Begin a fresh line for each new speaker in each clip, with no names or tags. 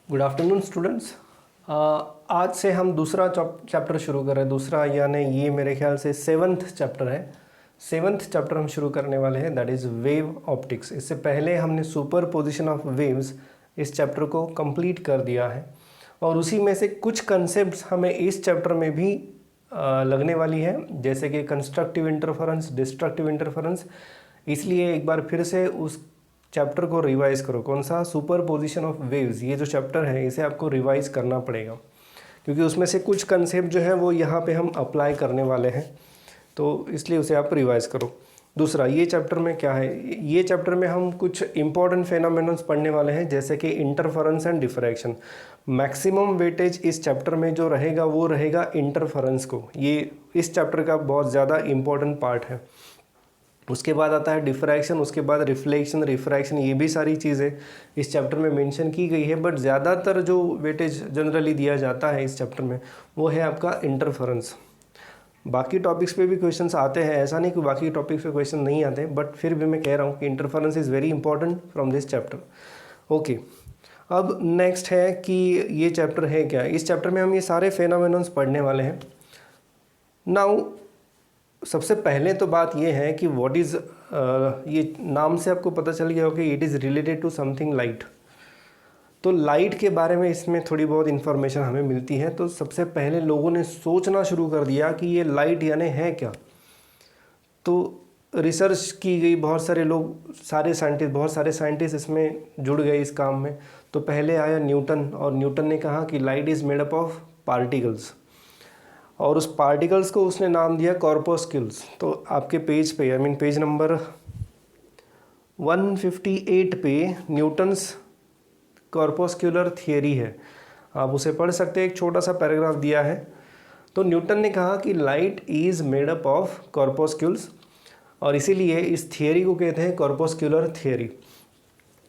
Good afternoon students. आज से हम दूसरा चैप्टर शुरू कर रहे हैं। दूसरा यानी ये मेरे ख्याल से 7th चैप्टर है। 7th चैप्टर हम शुरू करने वाले हैं, दैट इज़ वेव ऑप्टिक्स। इससे पहले हमने सुपर पोजिशन ऑफ वेव्स इस चैप्टर को कंप्लीट कर दिया है और उसी में से कुछ कंसेप्ट्स हमें इस चैप्टर में भी लगने वाली है, जैसे कि कंस्ट्रक्टिव इंटरफेरेंस, डिस्ट्रक्टिव इंटरफेरेंस। इसलिए एक बार फिर से उस चैप्टर को रिवाइज करो। कौन सा? Super position of waves. ये जो चैप्टर है इसे आपको रिवाइज करना पड़ेगा क्योंकि उसमें से कुछ कंसेप्ट जो है वो यहाँ पे हम अप्लाई करने वाले हैं, तो इसलिए उसे आप रिवाइज करो। दूसरा, ये चैप्टर में क्या है? ये चैप्टर में हम कुछ इंपॉर्टेंट फेनोमेनन्स पढ़ने वाले हैं, जैसे कि interference and diffraction. Maximum weightage इस चैप्टर में जो रहेगा वो रहेगा इंटरफेरेंस को। ये इस चैप्टर का बहुत ज़्यादा इंपॉर्टेंट पार्ट है। उसके बाद आता है डिफ्रैक्शन, उसके बाद रिफ्लेक्शन, रिफ्रैक्शन। ये भी सारी चीज़ें इस चैप्टर में मेंशन की गई है, बट ज़्यादातर जो वेटेज जनरली दिया जाता है इस चैप्टर में वो है आपका इंटरफेरेंस। बाकी टॉपिक्स पे भी क्वेश्चंस आते हैं, ऐसा नहीं कि बाकी टॉपिक्स पे क्वेश्चन नहीं आते, बट फिर भी मैं कह रहा हूँ कि interference is very important from this chapter. Okay, अब नेक्स्ट है कि ये चैप्टर है क्या। इस चैप्टर में हम ये सारे फेनोमेनन्स पढ़ने वाले हैं। नाउ सबसे पहले तो बात ये है कि व्हाट इज़, ये नाम से आपको पता चल गया हो कि it is related to something light. तो लाइट के बारे में इसमें थोड़ी बहुत इन्फॉर्मेशन हमें मिलती है। तो सबसे पहले लोगों ने सोचना शुरू कर दिया कि ये लाइट यानी है क्या। तो रिसर्च की गई, बहुत सारे साइंटिस्ट इसमें जुड़ गए इस काम में। तो पहले आया न्यूटन, और न्यूटन ने कहा कि light is made up of particles, और उस पार्टिकल्स को उसने नाम दिया कॉर्पोस्क्यूल्स। तो आपके पेज पे, पेज नंबर 158 पे न्यूटन्स कॉर्पोस्क्यूलर थियरी है, आप उसे पढ़ सकते हैं। एक छोटा सा पैराग्राफ दिया है। तो न्यूटन ने कहा कि light is made up of corpuscles, और इसीलिए इस थियरी को कहते हैं कॉर्पोस्क्यूलर थियरी।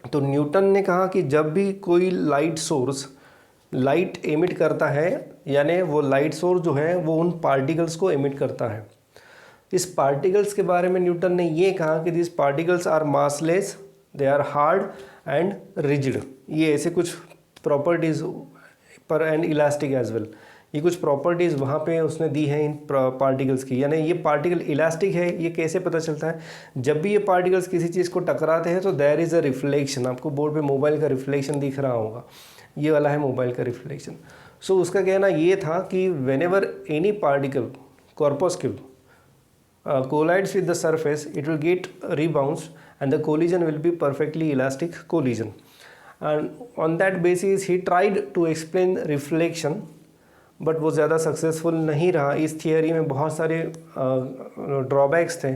तो न्यूटन ने कहा कि जब भी कोई लाइट सोर्स लाइट एमिट करता है, यानी वो लाइट सोर्स जो है वो उन पार्टिकल्स को एमिट करता है। इस पार्टिकल्स के बारे में न्यूटन ने ये कहा कि this particles are massless, they are hard and rigid. ये ऐसे कुछ प्रॉपर्टीज़ पर, एंड इलास्टिक एज वेल। ये कुछ प्रॉपर्टीज़ वहाँ पे उसने दी हैं इन पार्टिकल्स की। यानी ये पार्टिकल इलास्टिक है, ये कैसे पता चलता है? जब भी ये पार्टिकल्स किसी चीज़ को टकराते हैं तो देयर इज़ अ रिफ्लेक्शन। आपको बोर्ड पे मोबाइल का रिफ्लेक्शन दिख रहा होगा, ये वाला है मोबाइल का रिफ्लेक्शन। सो उसका कहना ये था कि whenever any particle corpuscle collides with the surface, it will get rebounded and the collision will be perfectly elastic collision. And on that basis he tried to explain reflection, but वो ज़्यादा successful नहीं रहा। इस theory में बहुत सारे drawbacks थे,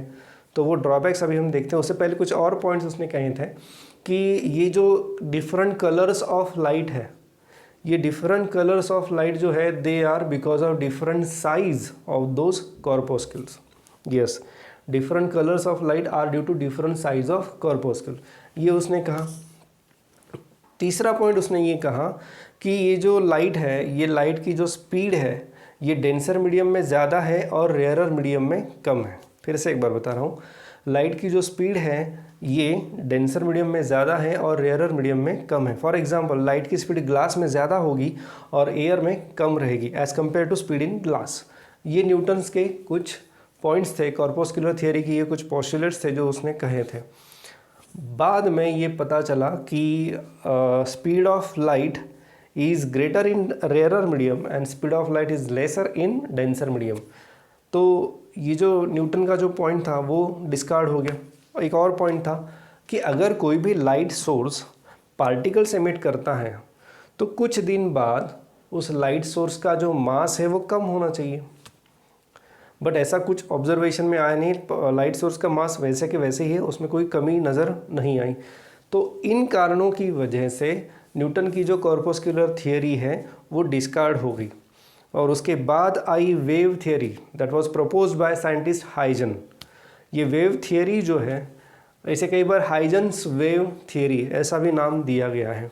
तो वो ड्रॉबैक्स अभी हम देखते हैं। उससे पहले कुछ और पॉइंट्स उसने कहे थे कि ये जो डिफरेंट कलर्स ऑफ लाइट है, ये डिफरेंट कलर्स ऑफ लाइट जो है they are because of different size of those corpuscles. Yes, different colours of light are due to different size of corpuscle, ये उसने कहा। तीसरा पॉइंट उसने ये कहा कि ये जो लाइट है, ये लाइट की जो स्पीड है ये डेंसर मीडियम में ज़्यादा है और रेयरर मीडियम में कम है। फिर से एक बार बता रहा हूँ, लाइट की जो स्पीड है ये डेंसर मीडियम में ज़्यादा है और रेयरर मीडियम में कम है। फॉर एग्जांपल, लाइट की स्पीड ग्लास में ज़्यादा होगी और एयर में कम रहेगी as compare to speed in glass. ये न्यूटन्स के कुछ पॉइंट्स थे कॉर्पोस्क्यूलर थियरी की, ये कुछ पोस्टुलेट्स थे जो उसने कहे थे। बाद में ये पता चला कि speed of light is greater in rarer medium and speed of light is laser in denser medium. तो ये जो न्यूटन का जो पॉइंट था वो डिस्कार्ड हो गया। और एक और पॉइंट था कि अगर कोई भी लाइट सोर्स पार्टिकल्स एमिट करता है तो कुछ दिन बाद उस लाइट सोर्स का जो मास है वो कम होना चाहिए, बट ऐसा कुछ ऑब्जर्वेशन में आया नहीं। लाइट सोर्स का मास वैसे के वैसे ही है, उसमें कोई कमी नज़र नहीं आई। तो इन कारणों की वजह से न्यूटन की जो कॉर्पोस्क्यूलर थियरी है वो डिस्कार्ड हो गई, और उसके बाद आई wave theory that was proposed by scientist Huygens. ये वेव थियरी जो है, ऐसे कई बार हाइजन्स वेव थियरी ऐसा भी नाम दिया गया है।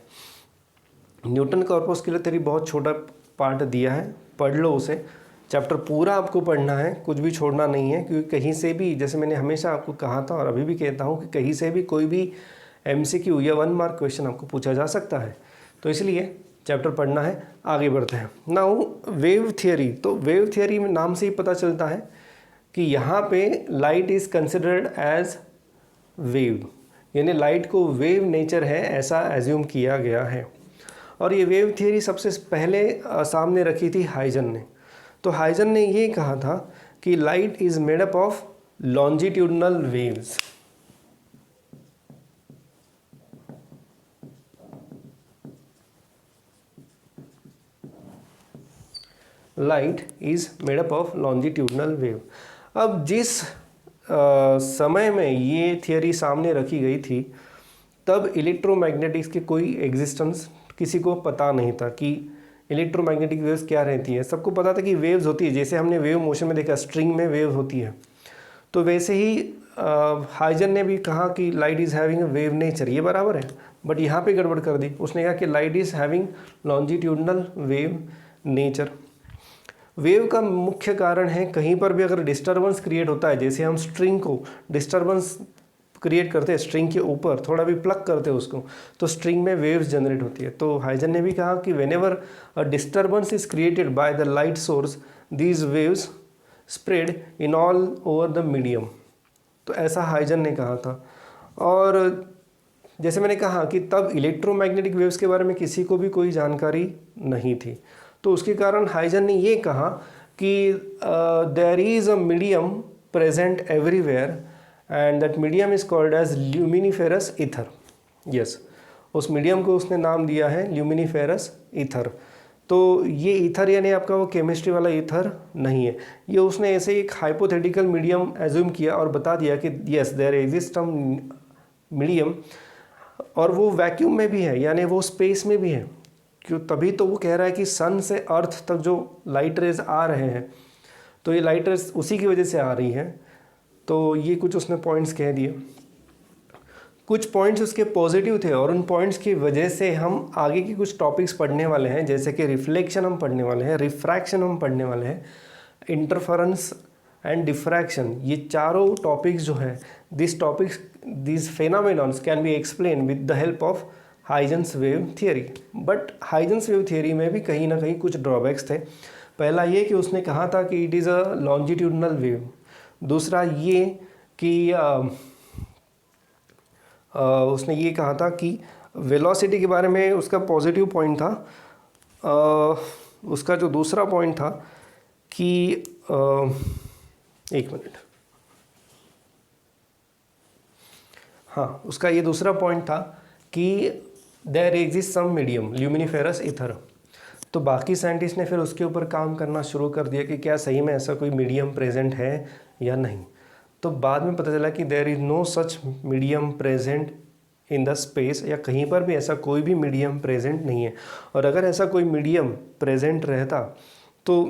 न्यूटन कॉर्पोस्क्यूलर थियरी बहुत छोटा पार्ट दिया है, पढ़ लो उसे। चैप्टर पूरा आपको पढ़ना है, कुछ भी छोड़ना नहीं है, क्योंकि कहीं से भी, जैसे मैंने हमेशा आपको कहा था और अभी भी कहता हूँ कि कहीं से भी कोई भी MCQ या 1 मार्क क्वेश्चन आपको पूछा जा सकता है। तो इसलिए चैप्टर पढ़ना है। आगे बढ़ते हैं। नाउ वेव थियरी, तो वेव थियरी में नाम से ही पता चलता है कि यहाँ पे light is considered as wave, यानी लाइट को वेव नेचर है ऐसा एज्यूम किया गया है। और ये वेव थियरी सबसे पहले सामने रखी थी हाइजन ने। तो हाइजन ने ये कहा था कि light is made up of longitudinal waves. Light is made up of longitudinal wave. अब जिस समय में ये थियरी सामने रखी गई थी तब इलेक्ट्रोमैग्नेटिक्स के कोई एग्जिस्टेंस किसी को पता नहीं था कि इलेक्ट्रोमैग्नेटिक वेव्स क्या रहती है। सबको पता था कि वेव्स होती है, जैसे हमने वेव मोशन में देखा स्ट्रिंग में वेव होती है, तो वैसे ही हाइजन ने भी कहा कि light is having a wave nature, ये बराबर है। बट यहाँ पे गड़बड़ कर दी, उसने कहा कि light is having longitudinal wave nature. Wave का मुख्य कारण है कहीं पर भी अगर डिस्टर्बेंस क्रिएट होता है, जैसे हम स्ट्रिंग को डिस्टर्बेंस क्रिएट करते हैं, स्ट्रिंग के ऊपर थोड़ा भी प्लग करते हैं उसको, तो स्ट्रिंग में वेव्स जनरेट होती है। तो हाइजन ने भी कहा कि whenever a disturbance is created by the light source these waves spread in all over the medium. तो ऐसा हाइजन ने कहा था। और जैसे मैंने कहा कि तब इलेक्ट्रोमैग्नेटिक वेव्स के बारे में किसी को भी कोई जानकारी नहीं थी, तो उसके कारण हाइजन ने ये कहा कि there is a medium present everywhere and that medium is called as luminiferous ether. Yes, उस मीडियम को उसने नाम दिया है ल्यूमिनिफेरस ईथर। तो ये ईथर यानी आपका वो केमिस्ट्री वाला ईथर नहीं है, ये उसने ऐसे एक हाइपोथेटिकल मीडियम एज्यूम किया और बता दिया कि yes there exist a medium, और वो वैक्यूम में भी है, यानी वो स्पेस में भी है। क्यों, तभी तो वो कह रहा है कि सन से अर्थ तक जो लाइट रेज आ रहे हैं, तो ये लाइट रेज उसी की वजह से आ रही हैं। तो ये कुछ उसने पॉइंट्स कह दिए। कुछ पॉइंट्स उसके पॉजिटिव थे और उन पॉइंट्स की वजह से हम आगे की कुछ टॉपिक्स पढ़ने वाले हैं, जैसे कि रिफ्लेक्शन हम पढ़ने वाले हैं, रिफ्रैक्शन हम पढ़ने वाले हैं, इंटरफेरेंस एंड डिफ्रैक्शन। ये चारों टॉपिक्स जो है, this phenomenons can be explain with the help of Huygens wave theory. But Huygens wave theory में भी कहीं ना कहीं कुछ ड्रॉबैक्स थे। पहला ये कि उसने कहा था कि it is a longitudinal wave. दूसरा ये कि उसने ये कहा था कि वेलोसिटी के बारे में उसका पॉजिटिव पॉइंट था। उसका जो दूसरा पॉइंट था कि एक मिनट, हाँ, उसका ये दूसरा पॉइंट था कि there exist some medium luminiferous ether. तो बाकी साइंटिस्ट ने फिर उसके ऊपर काम करना शुरू कर दिया कि क्या सही में ऐसा कोई मीडियम प्रेजेंट है या नहीं। तो बाद में पता चला कि there is no such medium present in the space, या कहीं पर भी ऐसा कोई भी मीडियम प्रेजेंट नहीं है। और अगर ऐसा कोई मीडियम प्रेजेंट रहता तो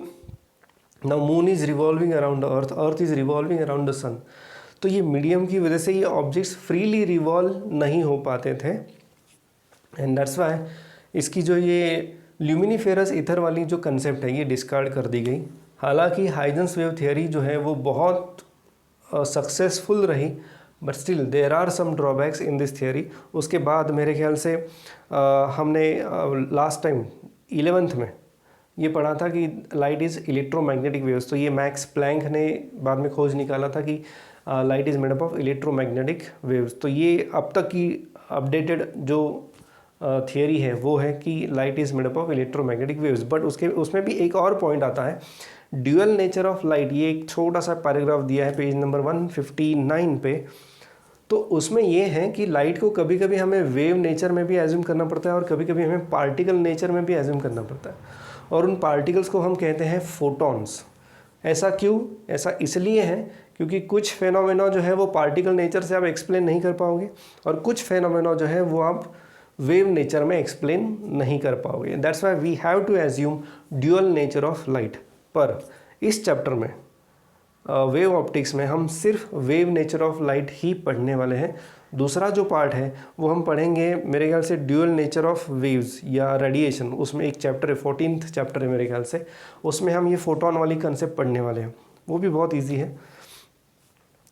now moon is revolving around the earth, earth is revolving around the sun, तो ये मीडियम की वजह से ये ऑब्जेक्ट्स फ्रीली रिवॉल्व नहीं हो पाते थे। एंड दैट्स वाई इसकी जो ये ल्यूमिनिफेरस ईथर वाली जो कंसेप्ट है ये डिस्कार्ड कर दी गई। हालांकि हाइजन्स वेव थियरी जो है वो बहुत सक्सेसफुल रही, but still there are some drawbacks in this theory. उसके बाद मेरे ख्याल से हमने लास्ट टाइम 11th में ये पढ़ा था कि लाइट इज़ इलेक्ट्रोमैग्नेटिक वेव्स। तो ये मैक्स प्लैंक ने बाद में खोज निकाला था कि light is made up of electromagnetic waves. तो ये अब तक की अपडेटेड जो थियरी है वो है कि light is made up of electromagnetic waves. But उसमें भी एक और पॉइंट आता है, ड्यूअल नेचर ऑफ लाइट। ये एक छोटा सा पैराग्राफ दिया है पेज नंबर 159 पे। तो उसमें ये है कि लाइट को कभी कभी हमें वेव नेचर में भी एज्यूम करना पड़ता है और कभी कभी हमें पार्टिकल नेचर में भी एज्यूम करना पड़ता है, और उन पार्टिकल्स को हम कहते हैं फोटॉन्स। ऐसा क्यों? ऐसा इसलिए है क्योंकि कुछ फेनोमेना जो है वो पार्टिकल नेचर से आप एक्सप्लेन नहीं कर पाओगे, और कुछ फेनोमेना जो है वो आप वेव नेचर में एक्सप्लेन नहीं कर पाओगे। That's why we have to assume dual nature of light. पर इस चैप्टर में वेव ऑप्टिक्स में हम सिर्फ वेव नेचर ऑफ लाइट ही पढ़ने वाले हैं। दूसरा जो पार्ट है वो हम पढ़ेंगे मेरे ख्याल से ड्यूअल नेचर ऑफ वेव्स या रेडिएशन। उसमें एक चैप्टर है, 14th चैप्टर है मेरे ख्याल से, उसमें हम ये फोटोन वाली कंसेप्ट पढ़ने वाले हैं। वो भी बहुत ईजी है।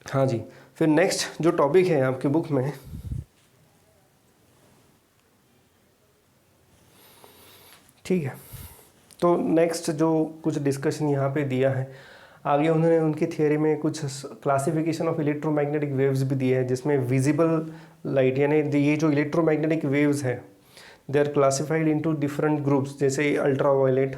हाँ जी, फिर नेक्स्ट जो टॉपिक है आपकी बुक में, ठीक है, तो नेक्स्ट जो कुछ डिस्कशन यहाँ पे दिया है, आगे उन्होंने उनकी थियोरी में कुछ क्लासिफिकेशन ऑफ इलेक्ट्रोमैग्नेटिक वेव्स भी दिए हैं, जिसमें विजिबल लाइट यानी ये जो इलेक्ट्रोमैग्नेटिक वेव्स हैं they are classified into different groups, जैसे ultra violet,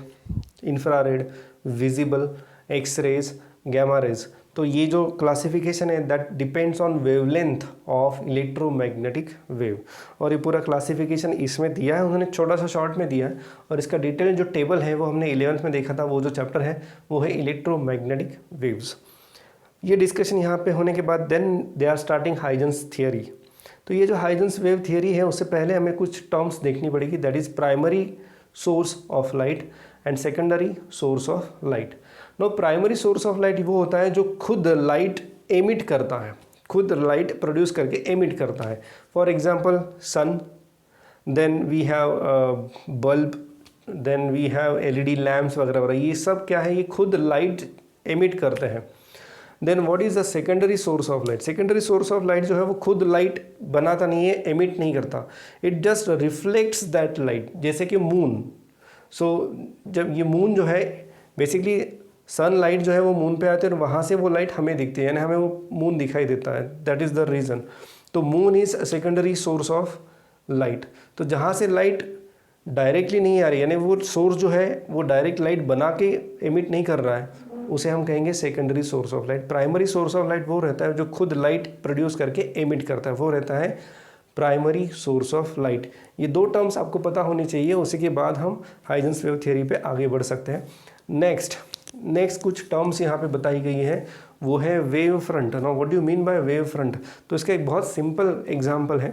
infrared, visible, X rays, gamma rays. तो ये जो क्लासिफिकेशन है that depends on wavelength of electromagnetic wave, और ये पूरा क्लासिफिकेशन इसमें दिया है उन्होंने, छोटा सा शॉर्ट में दिया है, और इसका डिटेल जो टेबल है वो हमने 11th में देखा था, वो जो चैप्टर है वो है इलेक्ट्रोमैग्नेटिक वेव्स। ये डिस्कशन यहाँ पे होने के बाद then they are starting Huygens theory. तो ये जो हाइजेंस वेव थियरी है उससे पहले हमें कुछ टर्म्स देखनी पड़ेगी, that is primary source of light and secondary source of light. No, primary source of light वो होता है जो खुद लाइट एमिट करता है, खुद लाइट प्रोड्यूस करके एमिट करता है। For example sun, then we have bulb, then we have LED lamps वगैरह वगैरह, ये सब क्या है, ये खुद लाइट एमिट करते हैं। Then what is the secondary source of light? Secondary source of light जो है वो खुद लाइट बनाता नहीं है, एमिट नहीं करता, it just reflects that light, जैसे कि मून। सो जब ये मून जो है बेसिकली सनलाइट जो है वो मून पे आते हैं और वहाँ से वो लाइट हमें दिखती है, यानी हमें वो मून दिखाई देता है, दैट इज़ द रीज़न। तो moon is secondary source of light. तो जहाँ से लाइट डायरेक्टली नहीं आ रही, यानी वो सोर्स जो है वो डायरेक्ट लाइट बना के एमिट नहीं कर रहा है, उसे हम कहेंगे secondary source of light. Primary source of light वो रहता है जो खुद लाइट प्रोड्यूस करके एमिट करता है, वो रहता है प्राइमरी सोर्स ऑफ लाइट। ये दो टर्म्स आपको पता होनी चाहिए, उसी के बाद हम हाइजेंस वेव थ्योरी पे आगे बढ़ सकते हैं। नेक्स्ट कुछ टर्म्स यहाँ पे बताई गई है, वो है wave front. Now what do you mean by wave front? तो इसका एक बहुत सिंपल एग्जांपल है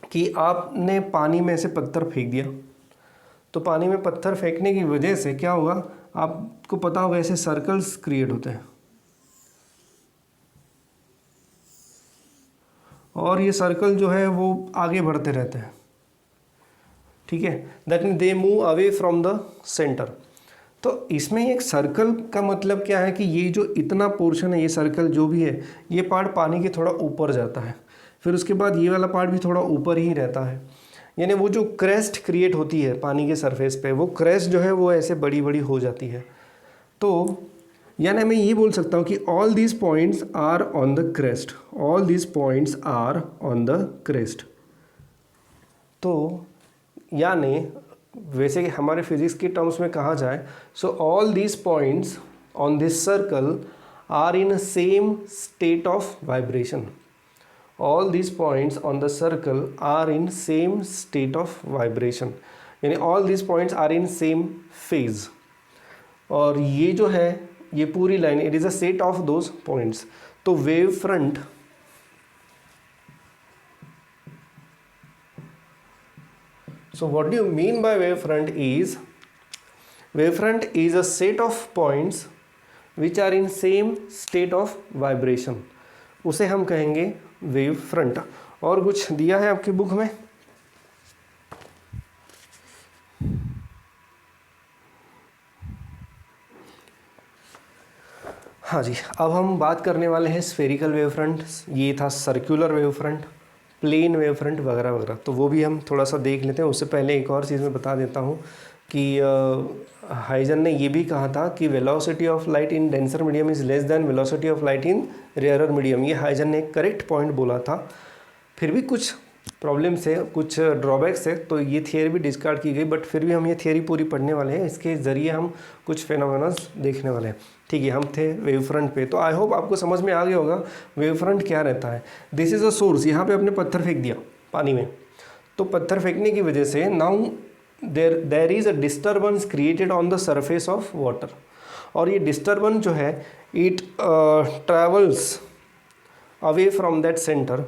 कि आपने पानी में से पत्थर फेंक दिया, तो पानी में पत्थर फेंकने की वजह से क्या होगा, आपको पता होगा ऐसे सर्कल्स क्रिएट होते हैं, और ये सर्कल जो है वो आगे बढ़ते रहते हैं, ठीक है, that mean they move away from the centre. तो इसमें एक सर्कल का मतलब क्या है कि ये जो इतना पोर्शन है, ये सर्कल जो भी है, ये पार्ट पानी के थोड़ा ऊपर जाता है, फिर उसके बाद ये वाला पार्ट भी थोड़ा ऊपर ही रहता है, यानी वो जो क्रेस्ट क्रिएट होती है पानी के सरफेस पे, वो क्रेस्ट जो है वो ऐसे बड़ी बड़ी हो जाती है। तो यानी मैं ये बोल सकता हूँ कि all these points are on the crest, all these points are on the crest. तो यानी वैसे कि हमारे फिजिक्स के टर्म्स में कहा जाए, so all these points on this circle are in same state of vibration. All these points on the circle are in same state of vibration, यानी all these points are in same phase. और ये जो है ये पूरी line, it is a set of those points. तो wave front So what do you mean by wavefront is, wavefront is a set of points which are in same state of vibration, उसे हम कहेंगे wave front. और कुछ दिया है आपकी book में? हाँ जी, अब हम बात करने वाले हैं स्फेरिकल वेव फ्रंट, ये था circular wave front, plane wave front वगैरह वगैरह, तो वो भी हम थोड़ा सा देख लेते हैं। उससे पहले एक और चीज़ मैं बता देता हूँ कि हाइजन ने ये भी कहा था कि velocity of light in denser medium is less than velocity of light in rarer medium. ये हाइजन ने एक करेक्ट पॉइंट बोला था, फिर भी कुछ प्रॉब्लम्स है, कुछ ड्रॉबैक्स है, तो ये थियरी भी डिस्कार्ड की गई, बट फिर भी हम ये थियरी पूरी पढ़ने वाले हैं, इसके ज़रिए हम कुछ फेनोमेनस देखने वाले हैं। ठीक है, हम थे वेव फ्रंट पे, तो आई होप आपको समझ में आ गया होगा वेव फ्रंट क्या रहता है। दिस इज़ अ सोर्स, यहाँ पे आपने पत्थर फेंक दिया पानी में, तो पत्थर फेंकने की वजह से now there is a disturbance created on the surface of water, और ये डिस्टर्बेंस जो है it travels away from that centre,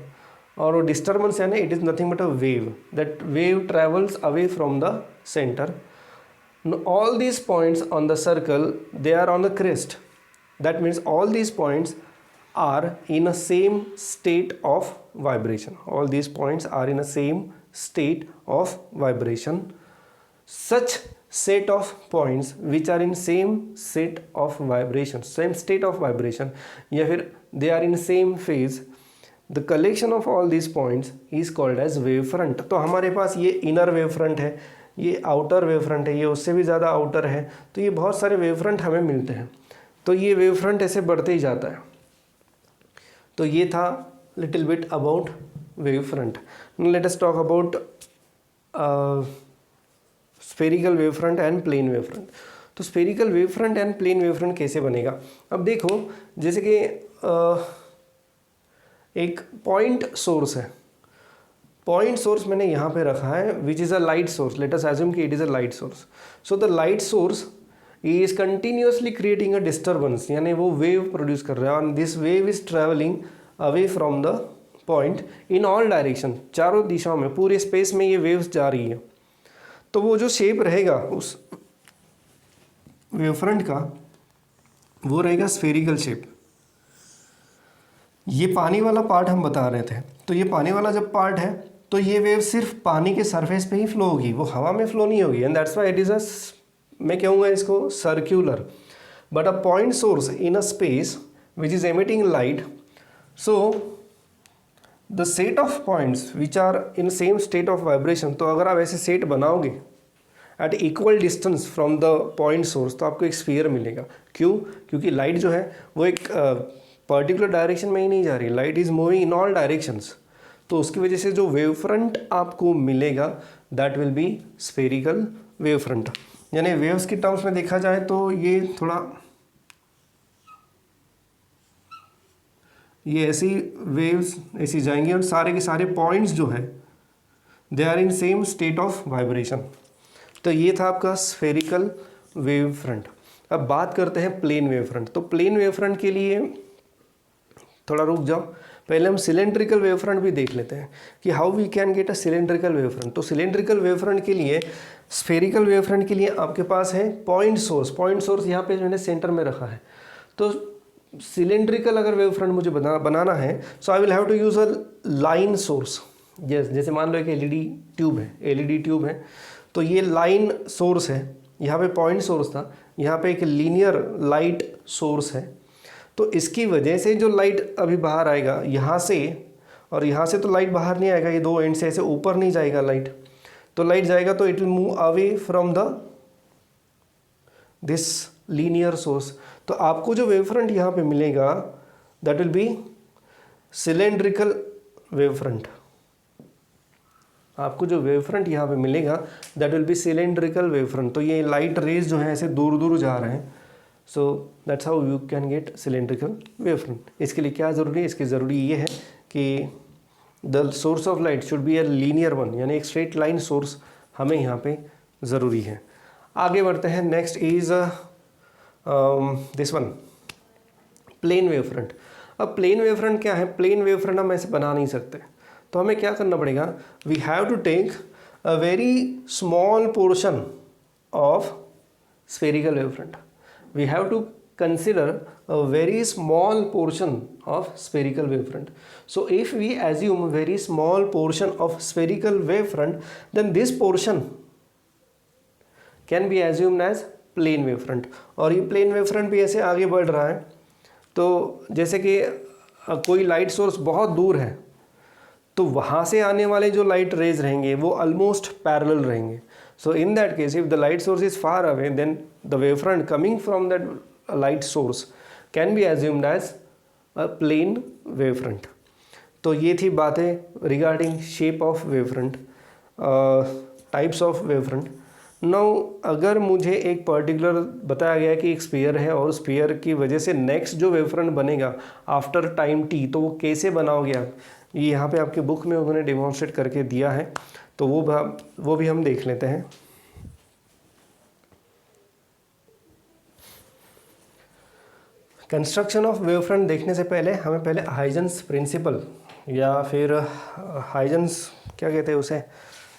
और वो डिस्टर्बेंस है ना, it is nothing but a wave, that wave travels away from the centre. All these points on the circle, they are on the crest, that means all these points are in a same state of vibration, all these points are in a same state of vibration। Such set of points which are in same set of vibration, same state of vibration, या फिर they are in same phase, the collection of all this points is called as wave front. तो हमारे पास ये inner wave front है, ये outer wave front है, ये उससे भी ज़्यादा आउटर है, तो ये बहुत सारे वेव फ्रंट हमें मिलते हैं। तो ये वेव फ्रंट ऐसे बढ़ते ही जाता है। तो ये था little bit about wave front. Let us talk about spherical wave front and plane wave front. तो spherical wave front and plane wave front कैसे बनेगा? अब देखो, जैसे कि एक पॉइंट सोर्स है, पॉइंट सोर्स मैंने यहाँ पे रखा है which is a light source. Let us assume कि it is a light source. So the light source is continuously creating a disturbance, यानी वो वेव प्रोड्यूस कर रहा है, और this wave is travelling away from the point in all direction, चारों दिशाओं में, पूरे स्पेस में ये वेव्स जा रही है। तो वो जो शेप रहेगा उस वेव फ्रंट का, वो रहेगा स्फेरिकल शेप। ये पानी वाला पार्ट हम बता रहे थे, तो ये पानी वाला जब पार्ट है तो ये वेव सिर्फ पानी के सरफेस पे ही फ्लो होगी, वो हवा में फ्लो नहीं होगी, and that's why it is uh, मैं कहूँगा इसको circular. But a point source in a space which is emitting light, so the set of points which are in same state of vibration, तो अगर आप ऐसे set बनाओगे at equal distance from the point source, तो आपको एक sphere मिलेगा। क्यों? क्योंकि लाइट जो है वो एक पर्टिकुलर डायरेक्शन में ही नहीं जा रही, light is moving in all directions. तो उसकी वजह से जो वेव फ्रंट आपको मिलेगा that will be spherical wave front. यानी वेव्स की टर्म्स में देखा जाए तो ये थोड़ा, ये ऐसी वेव्स ऐसी जाएंगी और सारे के सारे पॉइंट्स जो है they are in same state of vibration. तो ये था आपका स्फेरिकल वेव फ्रंट। अब बात करते हैं प्लेन वेव फ्रंट। तो प्लेन वेव फ्रंट के लिए थोड़ा रुक जाओ, पहले हम सिलेंड्रिकल वेव फ्रंट भी देख लेते हैं कि how we can get a cylindrical wave front. तो सिलेंड्रिकल वेव फ्रंट के लिए, स्फेरिकल वेव फ्रंट के लिए आपके पास है पॉइंट सोर्स। पॉइंट सोर्स यहाँ पे मैंने सेंटर में रखा है। तो सिलेंड्रिकल अगर वेव फ्रंट मुझे बनाना है, so I will have to use a line source. जैसे मान लो एक एलईडी ट्यूब है, एलईडी ट्यूब है, तो ये लाइन सोर्स है, यहाँ पे पॉइंट सोर्स था, यहाँ पे एक लीनियर लाइट सोर्स है। तो इसकी वजह से जो लाइट अभी बाहर आएगा यहाँ से, और यहाँ से तो लाइट बाहर नहीं आएगा, ये दो एंड से ऐसे ऊपर नहीं जाएगा लाइट, तो लाइट जाएगा तो it will move away from the this linear source. तो आपको जो वेव फ्रंट यहाँ पे मिलेगा that will be cylindrical wave front. आपको जो वेव फ्रंट यहाँ पे मिलेगा that will be cylindrical wave front. तो ये लाइट रेज जो है ऐसे दूर दूर जा रहे हैं, so that's how you can get cylindrical wave front. इसके लिए क्या ज़रूरी है? इसकी ज़रूरी ये है कि the source of light should be a linear one, यानी एक स्ट्रेट लाइन सोर्स हमें यहाँ पे ज़रूरी है। आगे बढ़ते हैं। Next is this one, plane wave front. अब प्लेन वेव फ्रंट क्या है? प्लेन वेव फ्रंट हम ऐसे बना नहीं सकते, तो हमें क्या करना पड़ेगा? We have to take a very small portion of spherical wave front. We have to consider a very small portion of spherical wavefront. So if we assume a very small portion of spherical wavefront, then this portion can be assumed as plane wavefront। और ये plane wavefront भी ऐसे आगे बढ़ रहा है। तो जैसे कि कोई लाइट सोर्स बहुत दूर है, तो वहाँ से आने वाले जो लाइट रेज रहेंगे वो ऑलमोस्ट पैरेलल रहेंगे। So in that case, if the light source is far away, then the wavefront coming from that light source can be assumed as a plane wavefront। तो ये थी बातें regarding shape of wavefront, types of wavefront। Now अगर मुझे एक particular बताया गया कि एक स्फीयर है और स्फीयर की वजह से नेक्स्ट जो वेवफ्रंट बनेगा आफ्टर टाइम t, तो वो कैसे बनाओगे आप? ये यहाँ पे आपके बुक में उन्होंने डेमोन्स्ट्रेट करके दिया है, तो वो भी हम देख लेते हैं। कंस्ट्रक्शन ऑफ वेवफ्रंट देखने से पहले हमें पहले हाइजेंस प्रिंसिपल, या फिर हाइजेंस क्या कहते हैं उसे,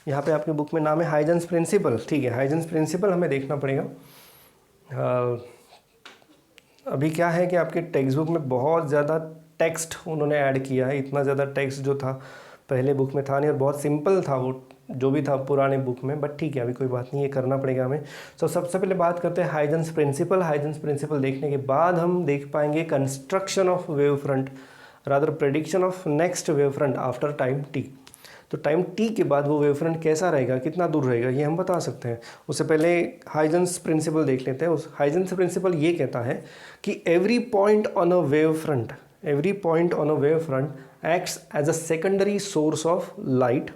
यहाँ पे आपके बुक में नाम है हाइजेंस प्रिंसिपल, ठीक है, हाइजेंस प्रिंसिपल हमें देखना पड़ेगा। अभी क्या है कि आपके टेक्स्ट बुक में बहुत ज़्यादा टेक्स्ट उन्होंने ऐड किया है, इतना ज़्यादा टेक्स्ट जो था पहले बुक में था नहीं, और बहुत सिंपल था वो जो भी था पुराने बुक में, बट ठीक है अभी कोई बात नहीं, ये करना पड़ेगा हमें। तो सबसे पहले बात करते हैं हाइजेंस प्रिंसिपल। हाइजेंस प्रिंसिपल देखने के बाद हम देख पाएंगे construction of wave front. Rather prediction of next wave front after time T. तो टाइम टी के बाद वो वेव फ्रंट कैसा रहेगा, कितना दूर रहेगा, ये हम बता सकते हैं। उससे पहले हाइजेंस प्रिंसिपल देख लेते हैं। उस हाइजेंस प्रिंसिपल ये कहता है कि every point on a wave front acts as a secondary source of light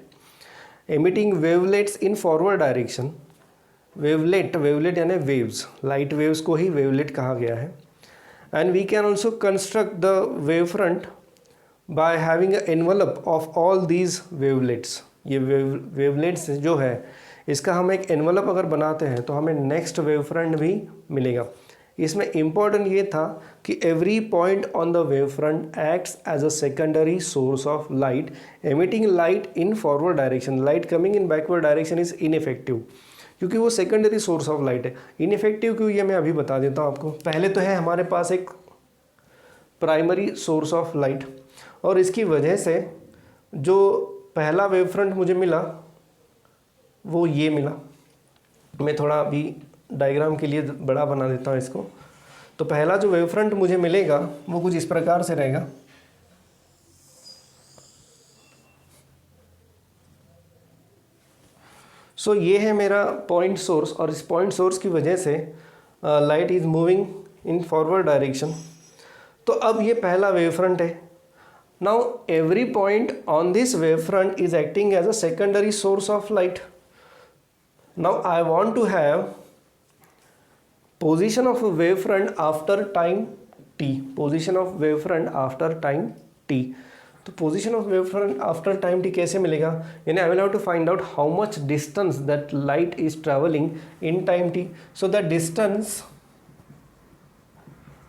emitting wavelets in forward direction। Wavelet यानी वेव्स, लाइट वेव्स को ही वेवलेट कहा गया है। And we can also construct the wave front by having a envelope of all these wavelets. ये wavelets जो है इसका हम एक एनवलप अगर बनाते हैं तो हमें नेक्स्ट वेव फ्रंट भी मिलेगा। इसमें इम्पॉर्टेंट ये था कि every point on the wave front acts as a secondary source of light emitting light in forward direction. Light coming in backward direction is ineffective, क्योंकि वो सेकेंडरी सोर्स ऑफ लाइट है। Ineffective क्यों, ये मैं अभी बता देता हूँ आपको। पहले तो है हमारे पास एक प्राइमरी सोर्स ऑफ लाइट, और इसकी वजह से जो पहला वेव फ्रंट मुझे मिला वो ये मिला। मैं थोड़ा अभी डायग्राम के लिए बड़ा बना देता हूँ इसको। तो पहला जो वेव फ्रंट मुझे मिलेगा वो कुछ इस प्रकार से रहेगा। सो ये है मेरा पॉइंट सोर्स, और इस पॉइंट सोर्स की वजह से light is moving in forward direction. तो अब ये पहला वेव फ्रंट है। Now every point on this wave front is acting as a secondary source of light. Now I want to have position of a wave front after time t, position of wave front after time t। तो position of wave front after time t कैसे मिलेगा, यानी I will have to find out how much distance that light is traveling in time t। so that distance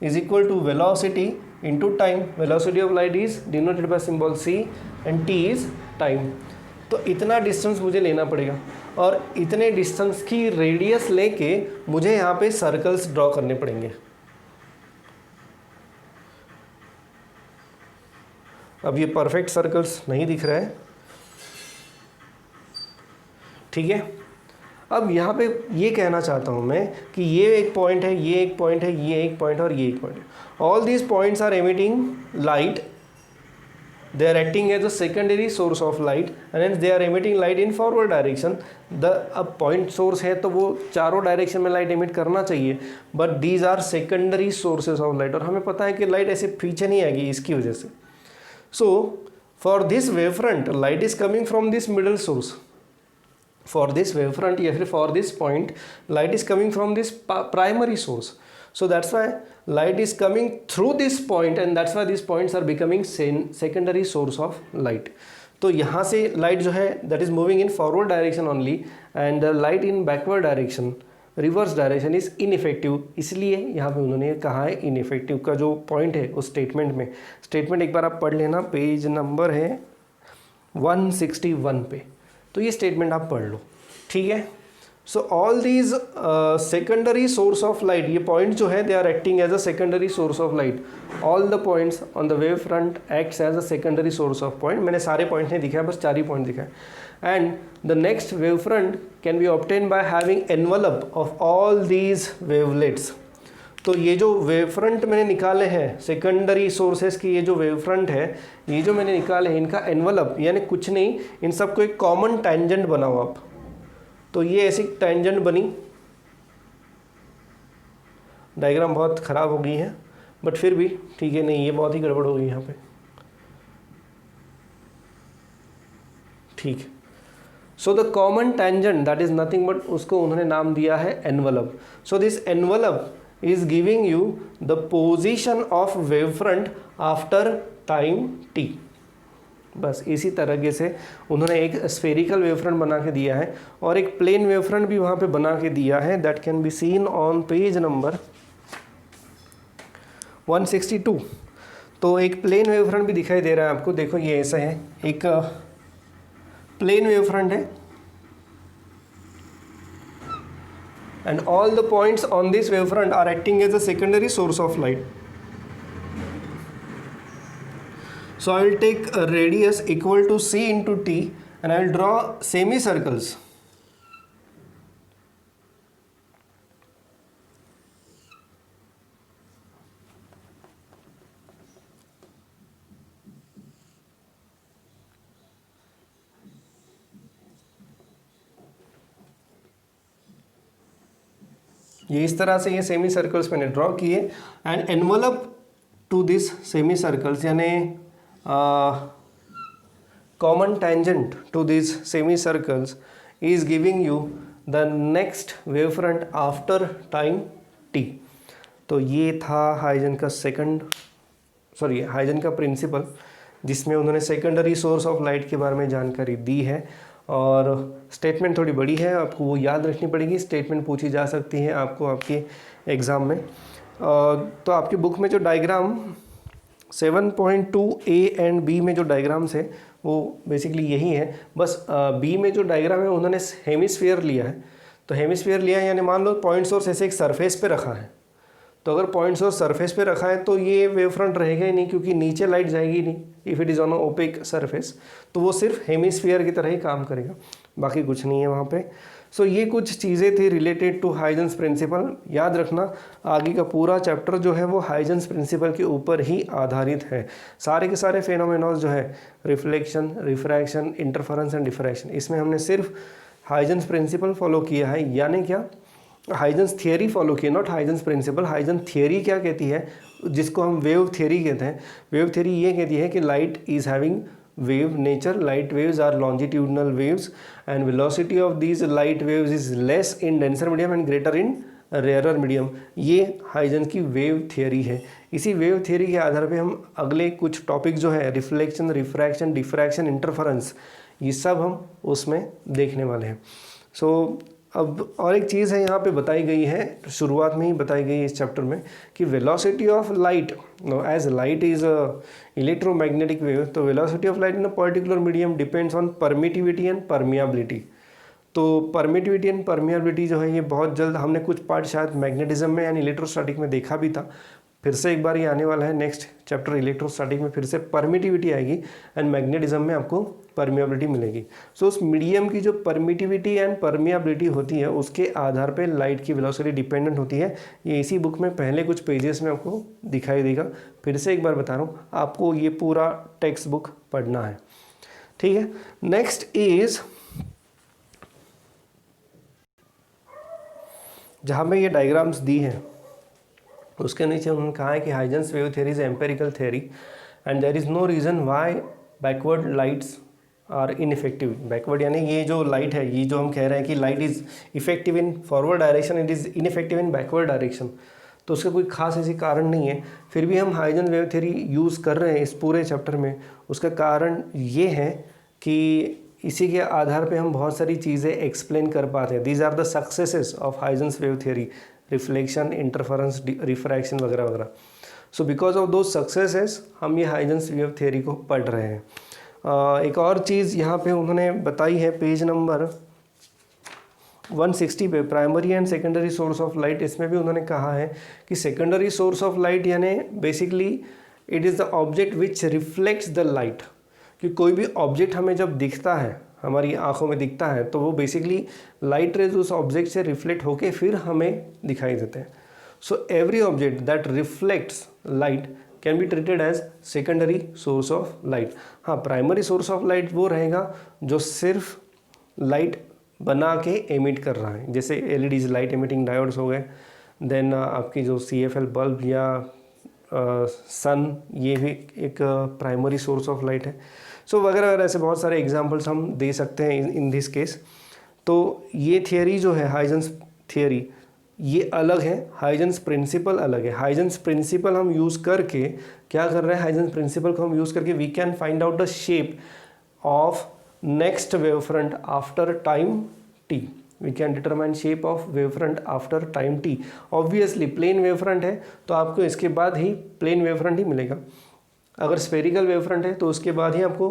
is equal to velocity into time। velocity of light is denoted by symbol c and t is time। तो इतना distance मुझे लेना पड़ेगा, और इतने distance की radius लेके मुझे यहाँ पे सर्कल्स ड्रॉ करने पड़ेंगे। अब ये परफेक्ट सर्कल्स नहीं दिख रहा है, ठीक है। अब यहाँ पे ये कहना चाहता हूँ मैं कि ये एक पॉइंट है, ये एक पॉइंट है, ये एक पॉइंट है और ये एक पॉइंट है। All these points are emitting light, they are acting as a secondary source of light and hence they are emitting light in forward direction। अब पॉइंट सोर्स है तो वो चारों डायरेक्शन में लाइट एमिट करना चाहिए, but these are secondary sources of light, और हमें पता है कि लाइट ऐसे पीछे नहीं आएगी इसकी वजह से। So for this wave front light is coming from this middle source. For this wave front या फिर for this point light is coming from this primary source. So that's why light is coming through this point and that's why these points are becoming secondary source of light। तो यहाँ से light जो है that is moving in forward direction only and the light in backward direction, reverse direction is ineffective। इसलिए यहाँ पे उन्होंने कहा है ineffective का जो point है उस statement में। statement एक बार आप पढ़ लेना, पेज नंबर है 161 पे, तो ये statement आप पढ़ लो, ठीक है। So all these secondary source of light, ये point जो है they are acting as a secondary source of light। all the points on the wave front acts as a secondary source of point। मैंने सारे point नहीं दिखाए, बस 4 ही point दिखाए। and the next wave front can be obtained by having envelope of all these wavelets। तो ये जो wave front मैंने निकाले हैं सेकेंडरी सोर्सेज की, ये जो वेव फ्रंट है, ये जो मैंने निकाले हैं इनका एनवलप यानी कुछ नहीं, इन सबको एक कॉमन टेंजेंट बनाओ आप। तो ये ऐसी टेंजेंट बनी। डायग्राम बहुत ख़राब हो गई है बट फिर भी ठीक है, नहीं ये बहुत ही गड़बड़ हो गई यहाँ पे, ठीक। So the common tangent that is nothing but, उसको उन्होंने नाम दिया है envelope. So this envelope is giving you the position of wave front after time T. बस इसी तरीके से उन्होंने एक स्फेरिकल वेवफ्रंट बना के दिया है और एक प्लेन वेवफ्रंट भी वहाँ पे बना के दिया है। That can be seen on page number 162। तो एक प्लेन वेवफ्रंट भी दिखाई दे रहा है आपको, देखो ये ऐसा है, एक प्लेन वेवफ्रंट है and all the points on this wavefront are acting as a secondary source of light. So I will take a radius equal to c into t and I will draw semicircles। ये इस तरह से ये semi circles मैंने draw किए and envelope to this semi circles यानी common tangent to this semi circles is giving you the next wave front after time t। तो ये था हाइजन का प्रिंसिपल, जिसमें उन्होंने सेकेंडरी सोर्स ऑफ लाइट के बारे में जानकारी दी है। और स्टेटमेंट थोड़ी बड़ी है, आपको वो याद रखनी पड़ेगी, स्टेटमेंट पूछी जा सकती है आपको आपके एग्ज़ाम में। तो आपकी बुक में जो डायग्राम 7.2 ए एंड बी में जो डायग्राम्स है वो बेसिकली यही है, बस बी में जो डायग्राम है उन्होंने हेमिस्फीयर लिया है। तो हेमिस्फीयर लिया है यानी मान लो पॉइंट सोर्स ऐसे एक सरफेस पे रखा है, तो अगर पॉइंट सोर्स सरफेस पे रखा है तो ये वेव फ्रंट रहेगा ही नहीं, क्योंकि नीचे लाइट जाएगी नहीं। If it is on opaque surface तो वो सिर्फ हेमिस्फीयर की तरह ही काम करेगा, बाकी कुछ नहीं है वहाँ पे। सो ये कुछ चीज़ें थी रिलेटेड टू हाइजेंस प्रिंसिपल। याद रखना आगे का पूरा चैप्टर जो है वो हाइजेंस प्रिंसिपल के ऊपर ही आधारित है। सारे के सारे फेनोमेनॉज जो है reflection, refraction, interference and diffraction, इसमें हमने सिर्फ हाइजेंस प्रिंसिपल फॉलो किया है, यानी क्या हाइजेंस थियरी फॉलो की, not Huygens principle. Huygens theory क्या कहती है, जिसको हम वेव थियरी कहते हैं। वेव थियरी ये कहती है कि light is having wave nature, light waves are longitudinal waves and velocity of these light waves is less in denser medium and greater in rarer medium. ये हाइजेंस की wave theory है। इसी wave theory के आधार पे हम अगले कुछ topic जो है रिफ्लेक्शन, रिफ्रैक्शन, डिफ्रैक्शन, इंटरफेरेंस, ये सब हम उसमें देखने वाले हैं। सो अब और एक चीज़ है यहाँ पे बताई गई है, शुरुआत में ही बताई गई है इस चैप्टर में, कि velocity of light, as light is a electromagnetic wave, तो velocity of light in a particular medium depends on permittivity and permeability. तो परमिटिविटी एंड परमियाबिलिटी जो है ये बहुत जल्द, हमने कुछ पार्ट शायद मैग्नेटिज्म में यानी इलेक्ट्रोस्टैटिक में देखा भी था, फिर से एक बार ये आने वाला है नेक्स्ट चैप्टर इलेक्ट्रोस्टैटिक में, फिर से परमिटिविटी आएगी एंड मैग्नेटिज्म में आपको परमियाबिलिटी मिलेगी। सो उस मीडियम की जो परमिटिविटी एंड परमियाबिलिटी होती है उसके आधार पे लाइट की वेलोसिटी डिपेंडेंट होती है। ये इसी बुक में पहले कुछ पेजेस में आपको दिखाई देगा। फिर से एक बार बता रहा हूँ, आपको ये पूरा टेक्स्ट बुक पढ़ना है, ठीक है। नेक्स्ट इज जहाँ में ये डायग्राम्स दी हैं उसके नीचे उन्होंने कहा है कि Huygens wave theory is empirical theory and there is no reason why backward lights are ineffective. Backward यानी ये जो लाइट है, ये जो हम कह रहे हैं कि light is effective in forward direction, it is ineffective in backward direction, तो उसका कोई खास ऐसी कारण नहीं है। फिर भी हम हाइजेंस वेव थ्योरी यूज़ कर रहे हैं इस पूरे चैप्टर में। उसका कारण ये है कि इसी के आधार पे हम बहुत सारी चीज़ें एक्सप्लेन कर पाते हैं। These are the successes of Huygens wave theory, reflection, interference, refraction वगैरह वगैरह। So because of those successes हम ये हाइजेंस वेव थ्योरी को पढ़ रहे हैं। एक और चीज़ यहाँ पे उन्होंने बताई है पेज नंबर 160 पे, primary and secondary source of light. इसमें भी उन्होंने कहा है कि सेकेंडरी सोर्स ऑफ लाइट यानी basically it is the object which reflects the light. कि कोई भी ऑब्जेक्ट हमें जब दिखता है, हमारी आंखों में दिखता है, तो वो बेसिकली लाइट रेज उस ऑब्जेक्ट से रिफ्लेक्ट होके फिर हमें दिखाई देते हैं। So every object that reflects light can be treated as secondary source of light. हाँ, प्राइमरी सोर्स ऑफ लाइट वो रहेगा जो सिर्फ लाइट बना के एमिट कर रहा है, जैसे एलईडीज, लाइट एमिटिंग डायोड्स हो गए, देन आपकी जो CFL बल्ब या सन, ये भी एक प्राइमरी सोर्स ऑफ लाइट है। सो वगैरह वगैरह ऐसे बहुत सारे एग्जांपल्स हम दे सकते हैं इन दिस केस। तो ये थियरी जो है हाइजेंस थियरी, ये अलग है, हाइजेंस प्रिंसिपल अलग है। हाइजेंस प्रिंसिपल हम यूज़ करके क्या कर रहे हैं, हाइजेंस प्रिंसिपल को हम यूज़ करके we can find out the shape of next wave front after time t। We can determine shape of wave front after time t। Obviously plane wave front है तो आपको इसके बाद ही प्लेन वेव फ्रंट ही मिलेगा। अगर स्फेरिकल वेव फ्रंट है तो उसके बाद ही आपको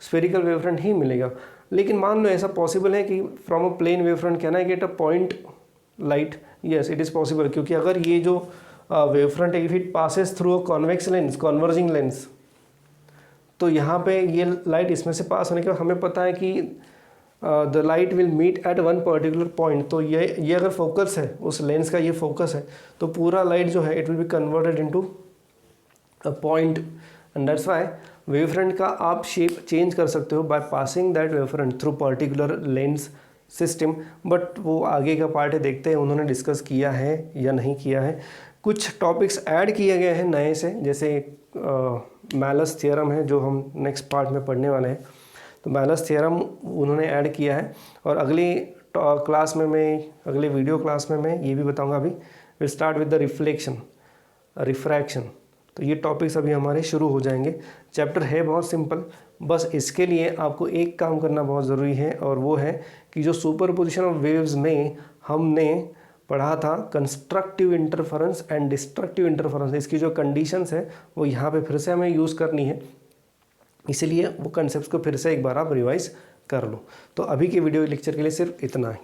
स्फेरिकल वेव फ्रंट ही मिलेगा। लेकिन मान लो ऐसा पॉसिबल है कि from a plane wave front can I get a point light, yes it is possible, क्योंकि अगर ये जो वेव फ्रंट है if it passes through a convex lens, converging lens, तो यहाँ पे ये लाइट इसमें से पास होने के बाद हमें पता है कि the light will meet at one particular point. तो ये अगर फोकस है, उस लेंस का ये फोकस है, तो पूरा लाइट जो है it will be converted into a point and that's why wave front का आप शेप चेंज कर सकते हो by passing that wave front through particular lens system, but वो आगे का पार्ट है, देखते हैं उन्होंने डिस्कस किया है या नहीं किया है। कुछ टॉपिक्स ऐड किए गए हैं नए से, जैसे मैलस थ्योरम है जो हम नेक्स्ट पार्ट में पढ़ने वाले हैं, तो मैलस थ्योरम उन्होंने ऐड किया है। और अगली क्लास में अगले वीडियो क्लास में मैं ये भी बताऊंगा। अभी will start with the refraction. तो ये टॉपिक्स अभी हमारे शुरू हो जाएंगे। चैप्टर है बहुत सिंपल, बस इसके लिए आपको एक काम करना बहुत ज़रूरी है, और वो है कि जो सुपरपोजिशन ऑफ वेव्स में हमने पढ़ा था constructive interference and destructive interference, इसकी जो कंडीशंस है वो यहाँ पे फिर से हमें यूज़ करनी है, इसलिए वो कंसेप्ट को फिर से एक बार आप रिवाइज कर लो। तो अभी के वीडियो लेक्चर के लिए सिर्फ इतना ही।